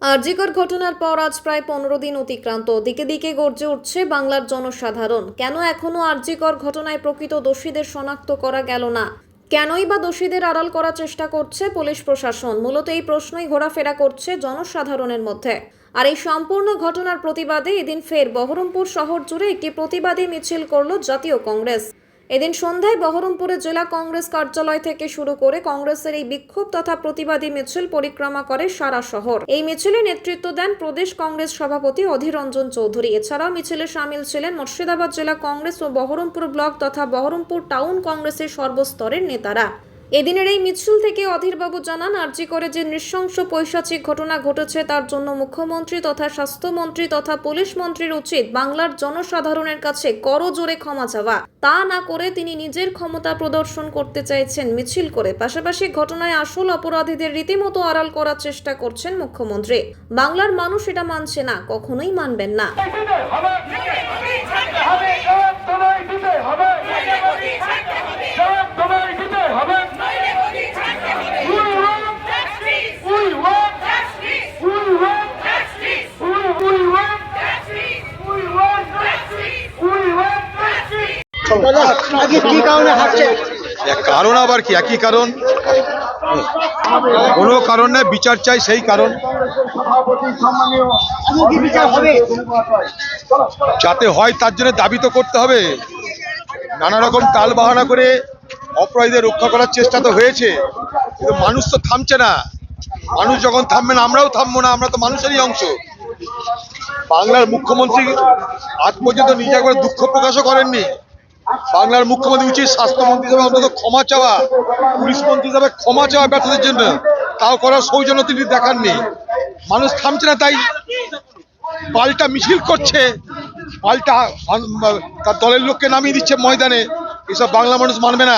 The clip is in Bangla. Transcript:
আরজিকর ঘটনার পর আজ প্রায় 15 দিন অতিক্রান্ত। দিকে দিকে গর্জে উঠছে বাংলার জনসাধারণ। কেন এখনো আরজিকর ঘটনায় প্রকৃত দোষীদের শনাক্ত করা গেল না? কেনই বা দোষীদের আড়াল করার চেষ্টা করছে পুলিশ প্রশাসন? মূলত এই প্রশ্নই ঘোরাফেরা করছে জনসাধারণের মধ্যে। আর এই সম্পূর্ণ ঘটনার প্রতিবাদে এদিন ফের বহরমপুর শহর জুড়ে একটি প্রতিবাদী মিছিল করল জাতীয় কংগ্রেস। এদিন সন্ধ্যায় বহরমপুরে জেলা কংগ্রেস কার্যালয় থেকে শুরু করে কংগ্রেসের এই বিক্ষোভ তথা প্রতিবাদী মিছিল পরিক্রমা করে সারা শহর। এই মিছিলে নেতৃত্ব দেন প্রদেশ কংগ্রেস সভাপতি অধীর রঞ্জন চৌধুরী। এছাড়াও মিছিলে সামিল ছিলেন মুর্শিদাবাদ জেলা কংগ্রেস ও বহরমপুর ব্লক তথা বহরমপুর টাউন কংগ্রেসের সর্বস্তরের নেতারা। এদিনের এই মিছিল থেকে অধীরবাবু জানান, আরজিকরে যে নৃশংস পৈশাচিক ঘটনা ঘটেছে তার জন্য মুখ্যমন্ত্রী তথা স্বাস্থ্যমন্ত্রী তথা পুলিশ মন্ত্রীর উচিত বাংলার জনসাধারণের কাছে করজোড়ে ক্ষমা চাওয়া। তা না করে তিনি নিজের ক্ষমতা প্রদর্শন করতে চাইছেন মিছিল করে। পাশাপাশি ঘটনায় আসল অপরাধীদের রীতিমতো আড়াল করার চেষ্টা করছেন মুখ্যমন্ত্রী। বাংলার মানুষ এটা মানছে না, কখনোই মানবেন না। কারণ আবার কি একই কারণ, কোনো কারণ নেই, বিচার চাই সেই কারণ। যাতে হয় তার জন্য দাবি তো করতে হবে। নানা রকম টাল বাহানা করে অপরাধীদের রক্ষা করার চেষ্টা তো হয়েছে, কিন্তু মানুষ তো থামছে না। মানুষ যখন থামবে না আমরাও থামবো না, আমরা তো মানুষেরই অংশ। বাংলার মুখ্যমন্ত্রী আজ পর্যন্ত নিজে একবার দুঃখ প্রকাশও করেননি। বাংলার মুখ্যমন্ত্রী উচিত স্বাস্থ্যমন্ত্রী হিসাবে অন্তত ক্ষমা চাওয়া, পুলিশ মন্ত্রী হিসাবে ক্ষমা চাওয়া ব্যর্থতার জন্য, তাও করার সৌজন্য তিনি দেখাননি। মানুষ থামছে না, তাই পাল্টা মিছিল করছে, পাল্টা তার দলের লোককে নামিয়ে দিচ্ছে ময়দানে। এসব বাংলা মানুষ মানবে না।